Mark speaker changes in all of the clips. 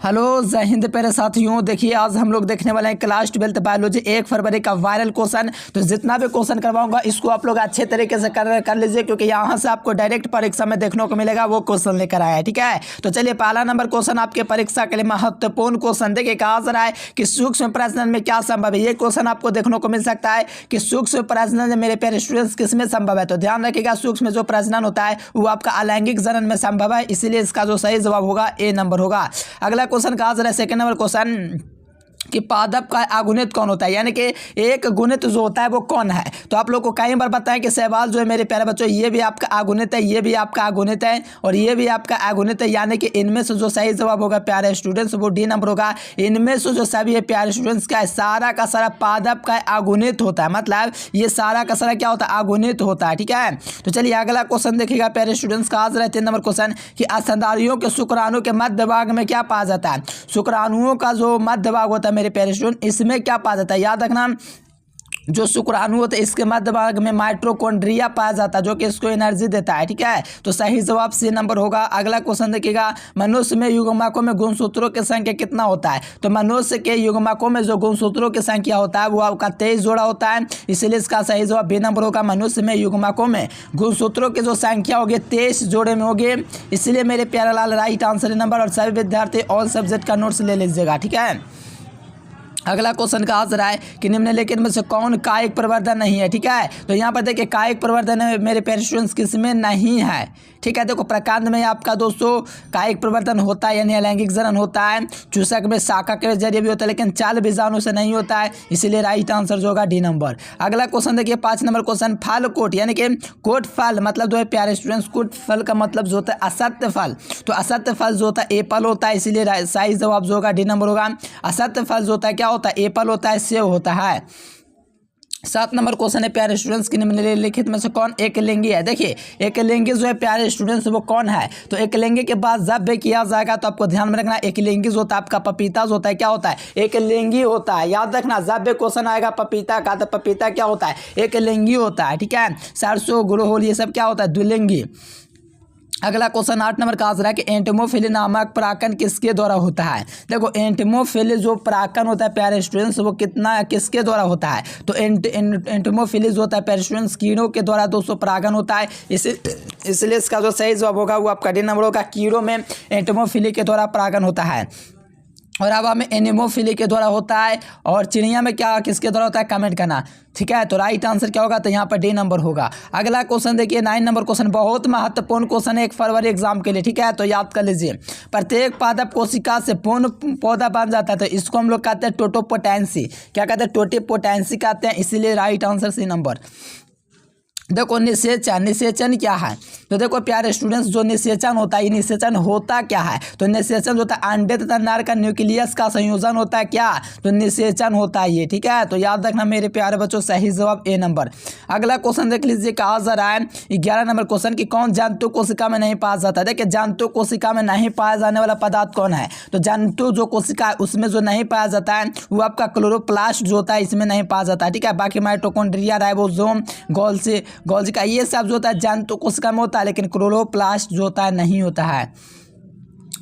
Speaker 1: Hello जय हिंद प्यारे साथियों। देखिए आज हम लोग देखने वाले हैं क्लास 12 बायोलॉजी 1 फरवरी का वायरल क्वेश्चन। तो जितना भी क्वेश्चन करवाऊंगा इसको आप लोग अच्छे तरीके से कर लीजिए, क्योंकि यहाँ से आपको डायरेक्ट परीक्षा में देखने को मिलेगा वो क्वेश्चन लेकर आया है। ठीक है, तो चलिए पहला नंबर क्वेश्चन आपके परीक्षा के लिए महत्वपूर्ण क्वेश्चन। देखिए कहा जा रहा है कि सूक्ष्म प्रजनन में क्या संभव है। ये क्वेश्चन आपको देखने को मिल सकता है कि सूक्ष्म प्रजनन मेरे प्यारे स्टूडेंट्स किसमें संभव है। तो ध्यान रखिएगा, सूक्ष्म जो प्रजनन होता है वो आपका अलैंगिक जनन में संभव है, इसीलिए इसका जो सही जवाब होगा ए नंबर होगा। अगला क्वेश्चन कहा जा रहा है सेकंड नंबर क्वेश्चन कि पादप का अगुणित कौन होता है, यानी कि एक गुणित जो होता है वो कौन है। तो आप लोग को कई बार बताएं कि सहवाल जो है मेरे प्यारे बच्चों ये भी आपका अगुणित है, ये भी आपका अगुणित है और ये भी आपका अगुणित है, यानी कि इनमें से जो सही जवाब होगा प्यारे स्टूडेंट्स वो डी नंबर होगा। इनमें से जो सभी है प्यारे स्टूडेंट्स का सारा का सारा पादप का अगुणित होता है, मतलब ये सारा का सारा क्या होता है, अगुणित होता है। ठीक है, तो चलिए अगला क्वेश्चन देखिएगा प्यारे स्टूडेंट्स का। आज रहते 3 नंबर क्वेश्चन कि स्तनधारियों के शुक्राणु के मध्य भाग में क्या पाया जाता है। शुक्राणुओं का जो मध्य भाग होता है मेरे प्यारे स्टूडेंट इसमें क्या पाया जाता है, याद रखना जो शुक्राणु होता है इसके मध्य भाग में माइटोकॉन्ड्रिया पाया जाता है जो कि इसको एनर्जी देता है। ठीक है, तो सही जवाब सी नंबर होगा। अगला क्वेश्चन देखिएगा, मनुष्य में युग्मकों में गुणसूत्रों की संख्या कितना होता है। तो मनुष्य के युग्मकों में जो गुणसूत्रों की संख्या होता है वो आपका 23 जोड़ा होता है, इसलिए इसका सही जवाब बी नंबर होगा। मनुष्य में युग्मकों में गुणसूत्रों की जो संख्या होगी 23 जोड़े में होगी, इसलिए मेरे प्यारे लाल राइट आंसर नंबर। और सभी विद्यार्थी ऑल सब्जेक्ट का नोट्स ले लीजिएगा। ठीक है, अगला क्वेश्चन कहा जा रहा है कि निम्नलिखित में से कौन कायिक प्रवर्धन नहीं है। ठीक है, तो यहाँ पर देखिए कायिक प्रवर्धन मेरे प्यारे स्टूडेंट्स किसमें नहीं है। ठीक है, देखो प्रकांड में आपका दोस्तों कायिक प्रवर्धन होता है, यानी अलैंगिक जनन होता है। चूसक में शाखा के जरिए भी होता है, लेकिन चाल बीजाणु से नहीं होता है, इसीलिए राइट आंसर जो होगा डी नंबर। अगला क्वेश्चन देखिए 5 नंबर क्वेश्चन, फल कोट यानी कि कोट फल मतलब जो है प्यारे स्टूडेंट्स कोट फल का मतलब जो होता है असत्य फल। तो असत्य फल जो होता है एप्पल होता है, इसीलिए सही जवाब जो होगा डी नंबर होगा। असत्य फल जो होता है क्या होता है, एप्पल होता है, सेब होता है। 7 नंबर क्वेश्चन है प्यारे स्टूडेंट्स कि निम्नलिखित में से कौन एकलिंगी है। देखिए एकलिंगी जो है प्यारे स्टूडेंट्स वो कौन है। तो एकलिंगी के बाद जब भी किया जाएगा तो आपको ध्यान में रखना, एकलिंगी जो होता है आपका पपीता जो होता है क्या होता है, एकलिंगी होता है। याद रखना जब भी क्वेश्चन आएगा पपीता का तो पपीता क्या होता है, एकलिंगी होता है। ठीक है, सरसों गुड़हल ये सब क्या होता है, द्विलिंगी। अगला क्वेश्चन 8 नंबर का आंसर है कि एंटोमोफिली नामक परागण किसके द्वारा होता है। देखो एंटोमोफिली जो परागण होता है प्यारे स्टूडेंट्स वो किसके द्वारा होता है। तो एंटोमोफिली जो होता है प्यारे स्टूडेंट्स कीड़ों के द्वारा दोस्तों परागण होता है, इसलिए इसका जो सही जवाब होगा वो आपका डी नंबर होगा। कीड़ों में एंटोमोफिली के द्वारा परागण होता है और हवा में एनेमोफिली के द्वारा होता है, और चिड़िया में क्या किसके द्वारा होता है, कमेंट करना। ठीक है, तो राइट आंसर क्या होगा, तो यहाँ पर डी नंबर होगा। अगला क्वेश्चन देखिए 9 नंबर क्वेश्चन, बहुत महत्वपूर्ण क्वेश्चन है 1 फरवरी एग्जाम के लिए। ठीक है, तो याद कर लीजिए, प्रत्येक पादप कोशिका से पूर्ण पौधा बन जाता है, तो इसको हम लोग कहते हैं टोटोपोटेंसी। क्या कहते हैं, टोटोपोटेंसी कहते हैं, इसीलिए राइट आंसर सी नंबर। देखो निषेचन, निषेचन क्या है। तो देखो प्यारे स्टूडेंट्स जो निषेचन होता है, ये निषेचन होता क्या है। तो निषेचन होता है अंडे तथा नर का न्यूक्लियस का संयोजन होता है क्या, तो निषेचन होता है ये। ठीक है, तो याद रखना मेरे प्यारे बच्चों, सही जवाब ए नंबर। अगला क्वेश्चन देख लीजिए, कहा जा रहा है 11 नंबर क्वेश्चन कि कौन जंतु कोशिका में नहीं पाया जाता है। देखिए जंतु कोशिका में नहीं पाया जाने वाला पदार्थ कौन है। तो जंतु जो कोशिका है उसमें जो नहीं पाया जाता है वो आपका क्लोरोप्लास्ट जो होता है, इसमें नहीं पाया जाता है। ठीक है, बाकी माइटोकॉन्ड्रिया, राइबोसोम, गोल्जिका ये सब जो होता है जंतु कोशिका में होता है, लेकिन क्लोरोप्लास्ट जो होता है नहीं होता है।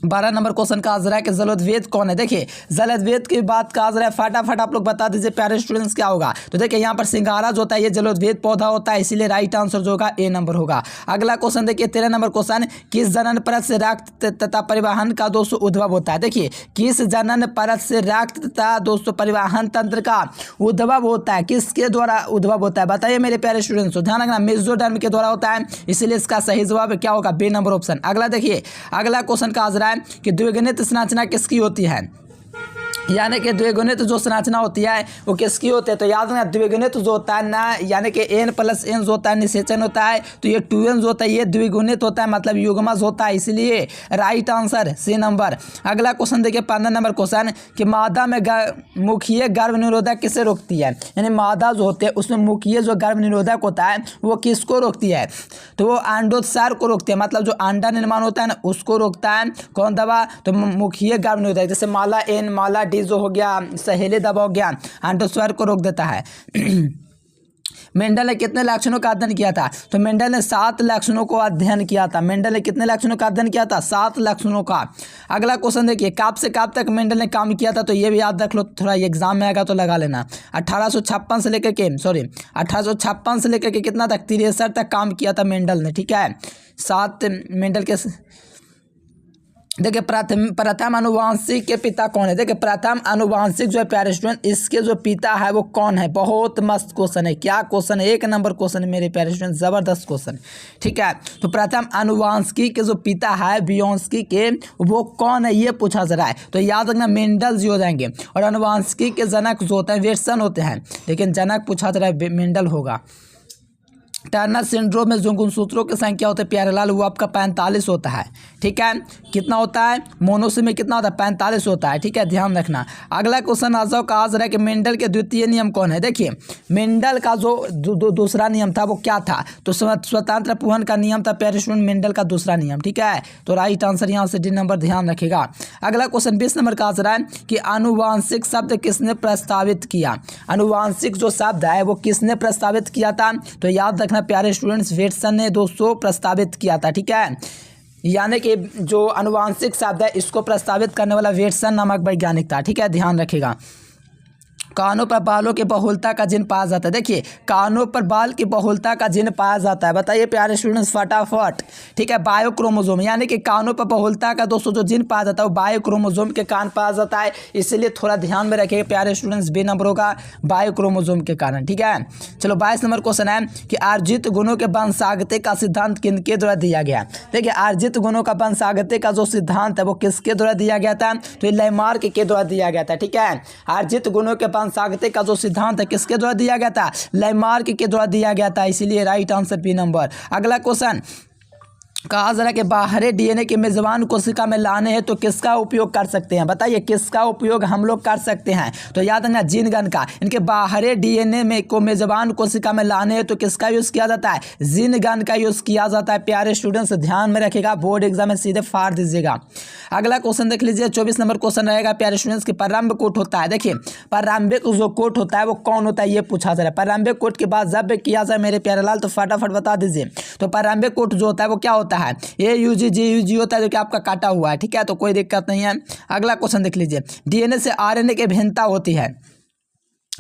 Speaker 1: 12 नंबर क्वेश्चन का आंसर है कि जलोदवेद कौन है। देखिए जलोदवेद की बात का आंसर है, फटाफट आप लोग बता दीजिए प्यारे स्टूडेंट्स क्या होगा। तो देखिए यहाँ पर सिंगारा जो होता है ये जलोदवेद पौधा होता है, इसीलिए राइट आंसर जो होगा ए नंबर होगा। अगला क्वेश्चन देखिए 13 नंबर क्वेश्चन, किस जनन परत से रक्त तथा परिवहन का दोस्तों उद्भव होता है। देखिए किस जनन परत से रक्त तथा दोस्तों परिवहन तंत्र का उद्भव होता है, किसके द्वारा उद्भव होता है, बताइए मेरे प्यारे स्टूडेंट्स। ध्यान रखना मेसोडर्म के द्वारा होता है, इसीलिए इसका सही जवाब क्या होगा, बी नंबर ऑप्शन। अगला देखिए अगला क्वेश्चन का आंसर है कि द्विगुणित संरचना किसकी होती है, यानी कि द्विगुणित जो संरचना होती है वो किसकी होती है। तो याद रखना द्विगुणित जो होता है ना, यानी कि n+n जो होता है निषेचन होता है, तो ये 2n जो होता है ये द्विगुणित होता है, मतलब युग्मज होता है, इसलिए राइट आंसर सी नंबर। अगला क्वेश्चन देखिए 15 नंबर क्वेश्चन कि मादा में मुखीय गर्भ निरोधक किसे रोकती है। यानी मादा जो होती है उसमें मुखीय जो गर्भ निरोधक होता है वो किसको रोकती है, तो वो अंडोत्सार को रोकती है, मतलब जो अंडा निर्माण होता है ना उसको रोकता है कौन दवा, तो मुखीय गर्भ निरोधक, जैसे माला एन, माला डी जो हो गया, सहेली दवा हो गया, अंडोत्सार को रोक देता है। मेंडल ने कितने लक्षणों का अध्ययन किया था? तो मेंडल ने 7 लक्षणों को अध्ययन किया था। मेंडल ने कितने लक्षणों का अध्ययन किया था? 7 लक्षणों का। अगला क्वेश्चन देखिए, कब से कब तक मेंडल ने काम किया था? तो ये भी याद रख लो, थोड़ा एग्जाम में आएगा तो लगा लेना। 1856 से लेकर के कितना तक? 63 तक काम किया था मेंडल ने, ठीक है। 7 मेंडल के। देखिए प्रथम अनुवांशिक के पिता कौन है? देखिए प्रथम अनुवांशिक जो है प्यारे स्टूडेंट, इसके जो पिता है वो कौन है? बहुत मस्त क्वेश्चन है। क्या क्वेश्चन है? 1 नंबर क्वेश्चन है मेरे प्यारे स्टूडेंट, जबरदस्त क्वेश्चन, ठीक है। तो प्रथम अनुवांशिक के जो पिता है बियोंस्की के, वो कौन है ये पूछा जा रहा है। तो याद रखना मेंडल जी हो जाएंगे, और अनुवांशिकी के जनक जो होते हैं वेटसन होते हैं, लेकिन जनक पूछा जा रहा है मेंडल होगा। टर्नर सिंड्रोम में जो गुणसूत्रों की संख्या होती है प्यारे लाल, वो आपका 45 होता है, ठीक है। कितना होता है? मोनोसी में कितना होता है? 45 होता है, ठीक है, ध्यान रखना। अगला क्वेश्चन आ जाओ, कहा जा रहा है कि मेंडल के द्वितीय नियम कौन है? देखिए मेंडल का जो दूसरा नियम था वो क्या था? तो स्वतंत्र पुहन का नियम था प्यारे स्टूडेंट, मेंडल का दूसरा नियम, ठीक है। तो राइट आंसर यहाँ से डी नंबर, ध्यान रखेगा। अगला क्वेश्चन 20 नंबर का आ रहा है कि आनुवांशिक शब्द किसने प्रस्तावित किया? आनुवांशिक जो शब्द है वो किसने प्रस्तावित किया था? तो याद रखना प्यारे स्टूडेंट्स, वेटसन ने दोस्तों प्रस्तावित किया था, ठीक है। यानी कि जो आनुवांशिक शब्द है इसको प्रस्तावित करने वाला वेटसन नामक वैज्ञानिक था, ठीक है, ध्यान रखिएगा। कानों पर बालों की बहुलता का जिन पाया जाता है। देखिए कानों पर बाल की बहुलता का जिन पाया जाता है, बताइए प्यारे स्टूडेंट्स फटाफट, ठीक है। बायोक्रोमोसोम, यानी कि कानों पर बहुलता का दोस्तों जो जिन पाया जाता है वो बायोक्रोमोसोम के कारण पाया जाता है, इसलिए थोड़ा ध्यान में रखिएगा प्यारे स्टूडेंट्स, बी नंबर होगा बायोक्रोमोसोम के कारण, ठीक है। चलो 22 नंबर क्वेश्चन है कि अर्जित गुणों के वंशागति का सिद्धांत किनके द्वारा दिया गया? देखिए अर्जित गुणों का वंशागति का जो सिद्धांत है वो किसके द्वारा दिया गया था? तो ये लैमार्क के द्वारा दिया गया था, ठीक है। अर्जित गुणों के वंशागति का जो सिद्धांत है किसके द्वारा दिया गया था? लैमार्क के द्वारा दिया गया था, इसीलिए राइट आंसर बी नंबर। अगला क्वेश्चन कहा जरा कि बाहरी डीएनए के मेजबान कोशिका में लाने हैं तो किसका उपयोग कर सकते हैं? बताइए किसका उपयोग हम लोग कर सकते हैं? तो याद रखना जीन गन का। इनके बाहरी डीएनए में को मेजबान कोशिका में लाने हैं तो किसका यूज किया जाता है? जीन गन का यूज किया जाता है। प्यारे स्टूडेंट्स ध्यान में रखिएगा, बोर्ड एग्जाम में सीधे फाड़ दीजिएगा। अगला क्वेश्चन देख लीजिए, 24 नंबर क्वेश्चन रहेगा प्यारे स्टूडेंट्स की प्रारंभ कोट होता है। देखिए प्रारंभिक जो कोट होता है वो कौन होता है ये पूछा जा रहा है। प्रारंभिक कोट के बाद जब किया जाए मेरे प्यारे लाल तो फटाफट बता दीजिए। तो प्रारंभिक कोट जो होता है वो क्या होता है? AUG होता है जो कि आपका काटा हुआ है, ठीक है, तो कोई दिक्कत नहीं है। अगला क्वेश्चन देख लीजिए, डीएनए से आरएनए की भिन्नता होती है।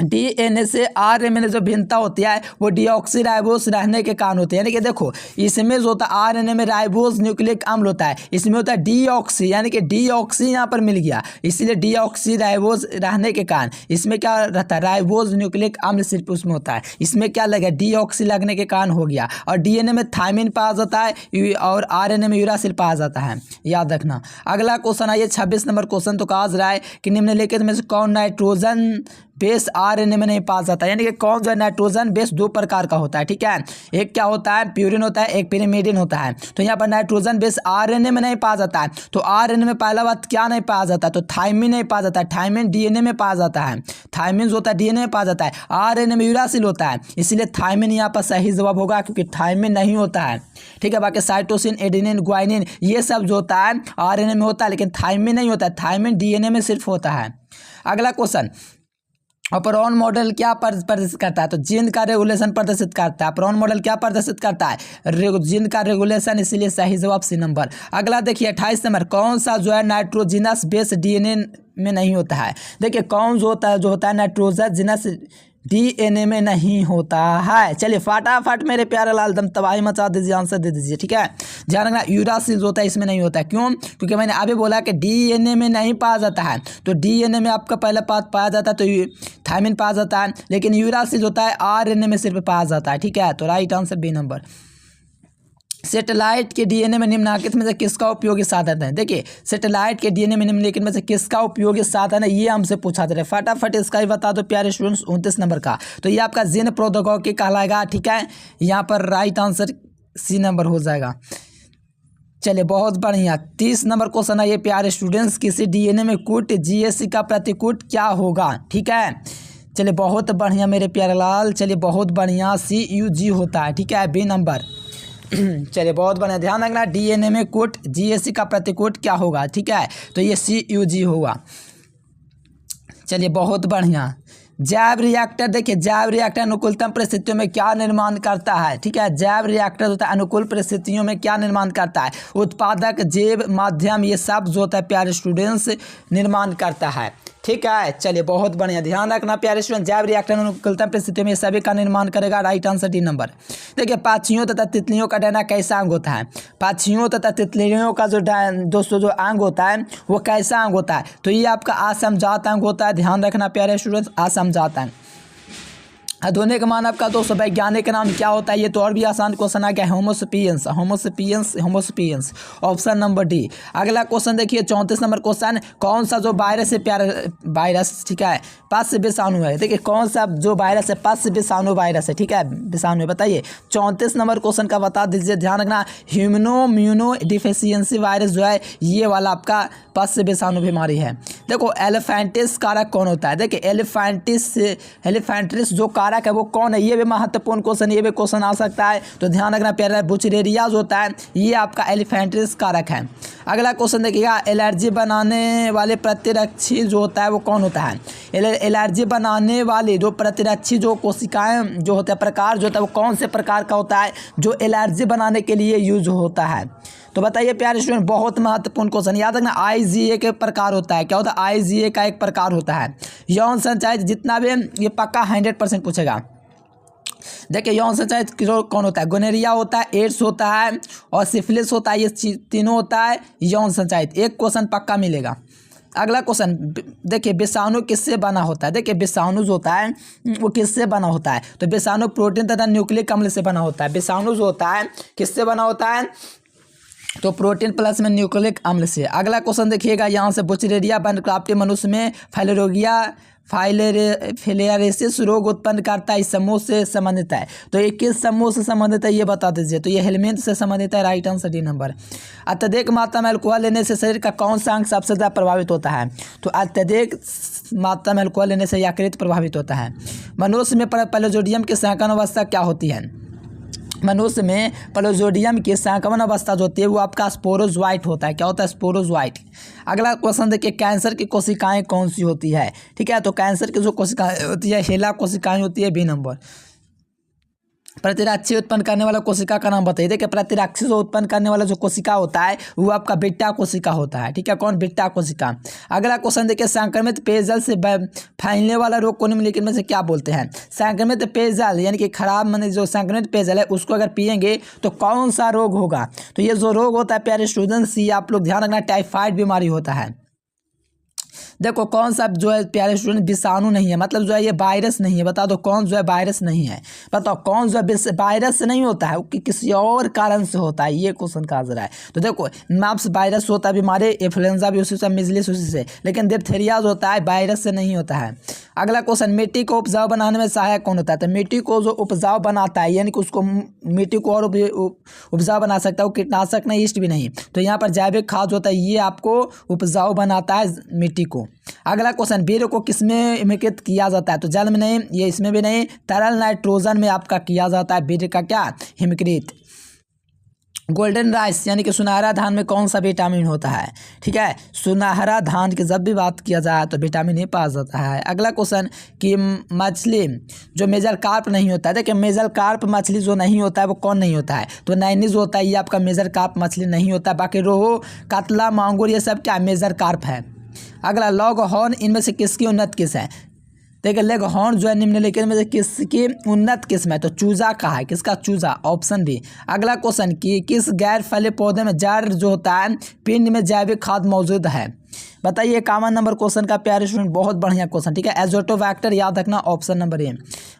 Speaker 1: डीएनए से आरएनए में जो भिन्नता होती है वो डीऑक्सीराइबोस रहने के कारण होती है। यानी कि देखो इसमें जो होता है आरएनए में राइबोस न्यूक्लिक अम्ल होता है, इसमें होता है डीऑक्सी, यानी कि डीऑक्सी यहाँ पर मिल गया, इसीलिए डीऑक्सीराइबोस रहने के कारण इसमें क्या रहता है? राइबोस न्यूक्लिक अम्ल सिर्फ उसमें होता है, इसमें क्या लगा? डीऑक्सी लगने के कारण हो गया। और डीएनए में थायमिन पाया जाता है और आरएनए में यूरासिल पाया जाता है, याद रखना। अगला क्वेश्चन आइए 26 नंबर क्वेश्चन, तो कहा जा रहा है कि निम्नलिखित में से कौन नाइट्रोजन बेस आरएनए में नहीं पाया जाता? यानी कि कौन जो है नाइट्रोजन बेस 2 प्रकार का होता है, ठीक है। एक क्या होता है? प्यूरिन होता है, एक पिरिमिडिन होता है। तो यहाँ पर नाइट्रोजन बेस आरएनए में नहीं पाया जाता है। तो आरएनए में पहला बात क्या नहीं पाया जाता है? तो थायमिन नहीं पाया जाता है। थायमिन डीएनए में पाया जाता है, थायमिन जो होता है डीएनए में पाया जाता है। आरएनए में यूरासिल होता है, इसलिए थायमिन यहाँ पर सही जवाब होगा, क्योंकि थायमिन नहीं होता है, ठीक है। बाकी साइटोसिन, एडेनिन, ग्वाइनिन ये सब जो होता है आरएनए में होता है, लेकिन थायमिन नहीं होता है, थायमिन डीएनए में सिर्फ होता है। अगला क्वेश्चन, अपरॉन मॉडल क्या प्रदर्शित करता है? तो जीन का रेगुलेशन प्रदर्शित करता है। अपरॉन मॉडल क्या प्रदर्शित करता है? जीन का रेगुलेशन, इसीलिए सही जवाब सी नंबर। अगला देखिए 28 नंबर, कौन सा जो है नाइट्रोजिनस बेस डीएनए में नहीं होता है? देखिए कौन जो होता है नाइट्रोजनस डीएनए में नहीं होता है। चलिए फटाफट मेरे प्यारे लाल दम तबाही मचा दीजिए, आंसर दे दीजिए, ठीक है। ध्यान रखना यूरासिल होता है इसमें नहीं होता है। क्यों? क्योंकि मैंने अभी बोला कि डीएनए में नहीं पाया जाता है। तो डीएनए में आपका पहला पार्ट पाया जाता है तो थायमिन पाया जाता है, लेकिन यूरासिल होता है आरएनए में सिर्फ पाया जाता है, ठीक है। तो right answer B number. Satellite के डीएनए में निम्नलिखित में से किसका उपयोगी साधन है? देखिए सैटेलाइट के डीएनए में निम्नलिखित में से किसका उपयोगी साधन है ये हमसे पूछा जा रहा है। फटाफट इसका ही बता दो प्यारे स्टूडेंट्स। 29 नंबर का, तो ये आपका जीन प्रौद्योगिकी कहलाएगा, ठीक है। यहाँ पर राइट आंसर सी नंबर हो जाएगा। चलिए बहुत बढ़िया। 30 नंबर क्वेश्चन है ये प्यारे स्टूडेंट्स, किसी डीएनए में कूट जीएससी का प्रतिकूट क्या होगा? ठीक है, चलिए बहुत बढ़िया मेरे प्यारे लाल, चलिए बहुत बढ़िया, CUG होता है, ठीक है, बी नंबर। चलिए बहुत बढ़िया, ध्यान रखना डीएनए में कूट जीएससी का प्रतिकूट क्या होगा, ठीक है, तो ये CUG होगा। चलिए बहुत बढ़िया, जैव रिएक्टर, देखिए जैव रिएक्टर अनुकूलतम परिस्थितियों में क्या निर्माण करता है, ठीक है। जैव रिएक्टर होता है अनुकूल परिस्थितियों में क्या निर्माण करता है, उत्पादक, जैव, माध्यम, ये सब जो होता है प्यारे स्टूडेंट्स निर्माण करता है, ठीक है। चलिए बहुत बढ़िया, ध्यान रखना प्यारे स्टूडेंट, जैव रिएक्टर अनुकूलतम परिस्थितियों में सभी का निर्माण करेगा। Right answer D number. देखिए पक्षियों तथा तितलियों का डना कैसा अंग होता है, पक्षियों तथा तितलियों का जो दोस्तों जो अंग होता है वो कैसा अंग होता है, तो ये आपका असमजात अंग होता है। ध्यान रखना प्यारे स्टूडेंट्स, असमजात अंग। आधुनिक मानव का दोस्तों वैज्ञानिक नाम क्या होता है, ये तो और भी आसान क्वेश्चन आ गया, Homo sapiens, Homo sapiens, Homo sapiens, option number D. अगला क्वेश्चन देखिए 34 नंबर क्वेश्चन, कौन सा जो वायरस है प्यारे वायरस, ठीक है, पस्य विषाणु है। देखिए कौन सा जो वायरस है, पस्य विषाणु वायरस है, ठीक है, विषाणु है, बताइए। 34 नंबर क्वेश्चन का बता दीजिए, ध्यान रखना। ह्यूमनो डिफिशियंसी वायरस जो है ये वाला आपका पस्य विषाणु बीमारी है। देखो एलिफेंटिस कारक कौन होता है, देखिए एलिफेंटिस जो कारक है वो कौन है, ये भी महत्वपूर्ण क्वेश्चन, ये भी क्वेश्चन आ सकता है, तो ध्यान रखना प्यारा। बुचरेरिया जो होता है ये आपका एलिफेंटिस कारक है। अगला क्वेश्चन देखिएगा, एलर्जी बनाने वाले प्रतिरक्षी जो होता है वो कौन होता है, एलर्जी बनाने वाले जो प्रतिरक्षी जो कोशिकाएं जो होता है, प्रकार जो होता है वो कौन से प्रकार का होता है जो एलर्जी बनाने के लिए यूज होता है, तो बताइए प्यारे स्टूडेंट। बहुत महत्वपूर्ण क्वेश्चन, याद रखना IgA के प्रकार होता है, क्या होता है, IgA का एक प्रकार होता है। यौन संचालित जितना भी, ये पक्का 100% पूछेगा। देखिए यौन संचालित कौन होता है, गोनेरिया होता है, एड्स होता है और सिफिलिस होता है, ये तीनों होता है यौन संचालित। एक क्वेश्चन पक्का मिलेगा। अगला क्वेश्चन देखिए, विषाणु किससे बना होता है, देखिए विषाणु जो होता है वो किससे बना होता है, तो विषाणु प्रोटीन तथा न्यूक्लिक अम्ल से बना होता है। विषाणु जो होता है किससे बना होता है, तो प्रोटीन प्लस में न्यूक्लिक अम्ल से। अगला क्वेश्चन देखिएगा यहाँ से, बुचरेरिया बनक्राफ्टी मनुष्य में फाइलेरियासिस रोग उत्पन्न करता है, इस समूह से संबंधित है, तो ये किस समूह से संबंधित है ये बता दीजिए, तो ये हेलमिंथ से संबंधित है। Right answer D number. अत्यधिक मात्रा में अल्कोहल लेने से शरीर का कौन सा अंग सबसे ज़्यादा प्रभावित होता है, तो अत्यधिक मात्रा में अल्कोहल लेने से यकृत प्रभावित होता है। मनुष्य में प्लाज्मोडियम की संक्रमण अवस्था क्या होती है, मनुष्य में प्लाज्मोडियम की संक्रमण अवस्था जो होती है वो आपका स्पोरोजोइट होता है, क्या होता है, स्पोरोजोइट। अगला क्वेश्चन देखिए, कैंसर की कोशिकाएं कौन सी होती है, ठीक है, तो कैंसर की जो कोशिकाएं होती है हेला कोशिकाएं होती है, बी नंबर। प्रतिरक्षी उत्पन्न करने वाला कोशिका का नाम बताइए। देखिए प्रतिरक्षी जो उत्पन्न करने वाला जो कोशिका होता है वो आपका बीटा कोशिका होता है, ठीक है, कौन, बीटा कोशिका। अगला क्वेश्चन देखिए, संक्रमित पेयजल से फैलने वाला रोग को निम्नलिखित में से क्या बोलते हैं, संक्रमित पेयजल यानी कि खराब माने जो संक्रमित पेयजल है उसको अगर पिएंगे तो कौन सा रोग होगा, तो ये जो रोग होता है प्यारे स्टूडेंट्स, ये आप लोग ध्यान रखना, टाइफाइड बीमारी होता है। देखो कौन सा जो है प्यारे स्टूडेंट विषाणु नहीं है, मतलब जो है ये वायरस नहीं है, बता दो कौन जो है वायरस नहीं है, बताओ कौन जो है वायरस से नहीं होता है, वो किसी और कारण से होता है, ये क्वेश्चन का आंसर है। तो देखो माप्स वायरस होता है बीमारी, इन्फ्लुएंजा भी उसी से, मिजलिस उसी से, लेकिन डिप्थीरिया जो होता है वायरस से नहीं होता है। अगला क्वेश्चन, मिट्टी को उपजाऊ बनाने में सहायक कौन होता है, तो मिट्टी को जो उपजाऊ बनाता है यानी कि उसको मिट्टी को और उपजाऊ बना सकता है, वो कीटनाशक नहीं, ईस्ट भी नहीं, तो यहाँ पर जैविक खाद होता है ये आपको उपजाऊ बनाता है मिट्टी को। अगला क्वेश्चन, वीर्य को किसमें हिमीकृत किया जाता है, तो जल में नहीं, ये इसमें भी नहीं, तरल नाइट्रोजन में आपका किया जाता है वीर्य का क्या हिमीकृत। गोल्डन राइस यानी कि सुनहरा धान में कौन सा विटामिन होता है, ठीक है, सुनहरा धान की जब भी बात किया जाए तो विटामिन ए पाया जाता है। अगला क्वेश्चन कि मछली जो मेजर कार्प नहीं होता है, देखिए मेजर कार्प मछली जो नहीं होता है वो कौन नहीं होता है, तो नैनीज होता है, ये आपका मेजर कार्प मछली नहीं होता है। बाकी रोहू, कतला, मांगुर ये सब क्या मेजर कार्प है। अगला लॉग हॉर्न इनमें से किसकी उन्नत किस्म है, देखिए लेग हॉर्न जो है निम्नलिखित में से किसकी उन्नत किस्म है, तो चूजा का है, किसका, चूजा, ऑप्शन बी। अगला क्वेश्चन कि किस गैर फले पौधे में जड़ जो होता है पिंड में जैविक खाद मौजूद है, बताइए। कामन नंबर क्वेश्चन का प्यारे स्टूडेंट, बहुत बढ़िया क्वेश्चन, ठीक है, एजोटोबैक्टर याद रखना, option number A.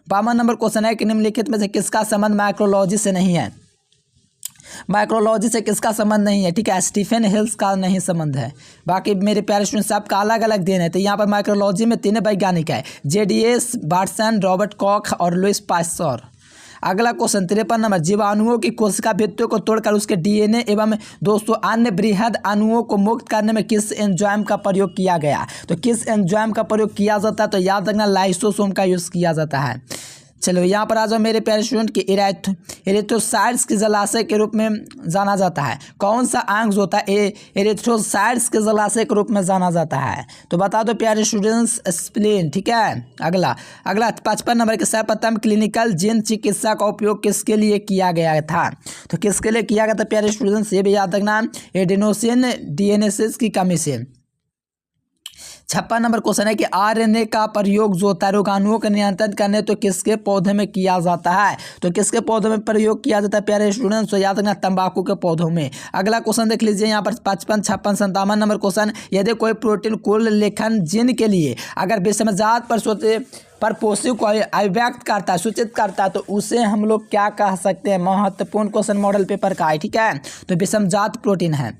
Speaker 1: 52 number question है कि निम्नलिखित में से किसका संबंध माइक्रोलॉजी से नहीं है, माइक्रोलॉजी से किसका संबंध नहीं है, ठीक है, स्टीफन हिल्स का नहीं संबंध है। बाकी मेरे प्यारे स्टूडेंट सबका अलग अलग देन है, तो यहाँ पर माइक्रोलॉजी में 3 वैज्ञानिक है, JDS वाटसन, रॉबर्ट कॉक और लुइस पास्चर। अगला क्वेश्चन 53 नंबर, जीवाणुओं की कोशिका भित्तियों को तोड़कर उसके DNA एवं दोस्तों अन्य बृहद अणुओं को मुक्त करने में किस एंजाइम का प्रयोग किया गया, तो किस एंजाइम का प्रयोग किया जाता है, तो याद रखना लाइसोसोम का यूज़ किया जाता है। चलो यहाँ पर आ जाओ मेरे प्यारे स्टूडेंट की एरिथ्रोसाइट्स के जलाशय के रूप में जाना जाता है। कौन सा अंग होता है एरिथ्रोसाइट्स के जलाशय के रूप में जाना जाता है? तो बता दो प्यारे स्टूडेंट्स, स्प्लीन। ठीक है, अगला 55 नंबर के सर्वप्रथम क्लिनिकल जीन चिकित्सा का उपयोग किसके लिए किया गया था? तो किसके लिए किया गया था प्यारे स्टूडेंट्स, ये भी याद रखना, एडेनोसिन डीएनएस की कमी से। 56 नंबर क्वेश्चन है कि आरएनए का प्रयोग जो होता है रोगाणुओं को नियंत्रण करने तो किसके पौधे में किया जाता है? तो किसके पौधों में प्रयोग किया जाता है प्यारे स्टूडेंट्स? तो याद रखना, तंबाकू के पौधों में। अगला क्वेश्चन देख लीजिए यहाँ पर 55, 56, 57 नंबर क्वेश्चन, यदि कोई प्रोटीन कुल लेखन जीन के लिए अगर विषमजात पर पोषक को अभिव्यक्त करता है, सूचित करता है, तो उसे हम लोग क्या कह सकते हैं? महत्वपूर्ण क्वेश्चन मॉडल पेपर का है। ठीक है, तो विषमजात प्रोटीन है।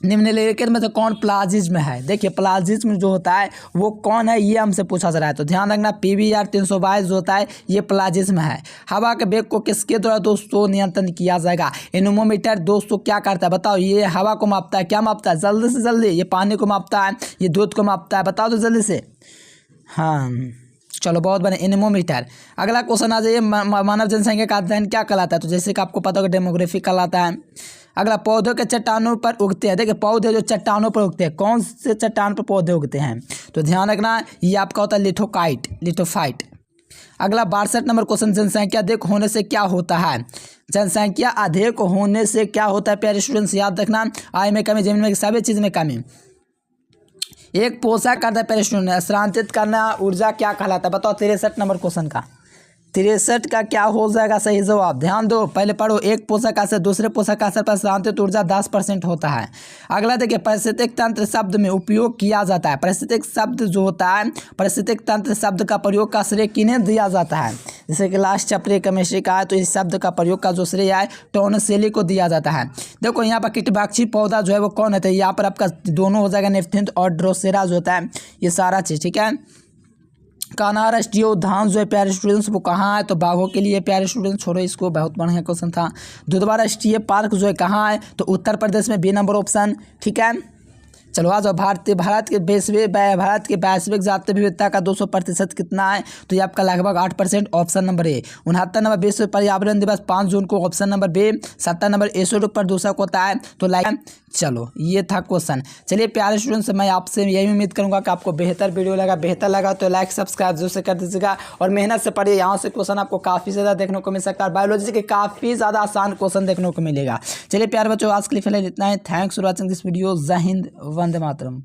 Speaker 1: निम्नलिखित में से कौन प्लाजिज्म है? देखिए प्लाजिज्म जो होता है वो कौन है, ये हमसे पूछा जा रहा है। तो ध्यान रखना, PBR 322 जो होता है ये प्लाजिज्म है। हवा के वेग को किसके द्वारा दोस्तों नियंत्रण किया जाएगा? एनोमोमीटर दोस्तों क्या करता है बताओ? ये हवा को मापता है। क्या मापता है? जल्दी से जल्दी। ये पानी को मापता है, ये दूध को मापता है। बताओ तो जल्दी से। हाँ चलो बहुत बने, एनेमोमीटर। अगला क्वेश्चन आ जाइए, मानव जनसंख्या का अध्ययन क्या कहलाता है? तो जैसे कि आपको पता होगा डेमोग्राफी कहलाता है। अगला पौधों के चट्टानों पर उगते हैं। देखिए पौधे जो चट्टानों पर उगते हैं, कौन से चट्टान पर पौधे उगते हैं? तो ध्यान रखना, ये आपका होता है लिथोफाइट। अगला 62 नंबर क्वेश्चन, जनसंख्या अधिक होने से क्या होता है? जनसंख्या अधिक होने से क्या होता है प्यारे स्टूडेंट्स? याद रखना, आय में कमी, जमीन में, सभी चीज़ में कमी। एक पोषक करता है प्यारे स्टूडेंट, स्थानांतरित करना ऊर्जा क्या कहलाता है? बताओ 63 नंबर क्वेश्चन का। 63 का क्या हो जाएगा सही जवाब? ध्यान दो, पहले पढ़ो। एक पोषक से दूसरे पोषक पर स्थानांतरित ऊर्जा 10% होता है। अगला देखिए, पारिस्थितिक तंत्र शब्द में उपयोग किया जाता है। पारिस्थितिक शब्द जो होता है, पारिस्थितिक तंत्र शब्द का प्रयोग का श्रेय किन्हें दिया जाता है? जैसे कि लास्ट चैप्टर केमिस्ट्री का है, तो इस शब्द का प्रयोग का जो श्रेय है टोर्नसेली को दिया जाता है। देखो यहाँ पर कीटवाक्षी पौधा जो है वो कौन है? यहाँ पर आपका दोनों हो जाएगा, नेफ्थिंथ और ड्रोसेरा जो होता है, ये सारा चीज़। ठीक है, कान्हा राष्ट्रीय उद्यान जो है प्यारे स्टूडेंट्स वो कहाँ है? तो बाघों के लिए प्यारे स्टूडेंट्स, छोड़ो इसको, बहुत बढ़िया क्वेश्चन था। दुधवा राष्ट्रीय पार्क जो है कहाँ है? तो उत्तर प्रदेश में, बी नंबर ऑप्शन। ठीक है, चलो आ जाओ, भारत के वैश्विक जातीय विविधता का 200% कितना है? तो ये आपका लगभग 8%, ऑप्शन नंबर ए। 69 नंबर विश्व पर्यावरण दिवस 5 जून को, ऑप्शन नंबर बी। 70 नंबर एसोड प्रदूषक होता है, तो लाइक। चलो ये था क्वेश्चन। चलिए प्यारे स्टूडेंट्स, मैं आपसे यही उम्मीद करूंगा कि आपको बेहतर लगा तो लाइक सब्सक्राइब जरूर से कर दीजिएगा और मेहनत से पढ़िए। यहाँ से क्वेश्चन आपको काफ़ी ज़्यादा देखने को मिल सकता है, बायोलॉजी के काफ़ी ज़्यादा आसान क्वेश्चन देखने को मिलेगा। चलिए प्यारे बच्चों, आज के लिए फिलहाल इतना ही। Thanks for watching this video. जय हिंद, वंदे मातरम।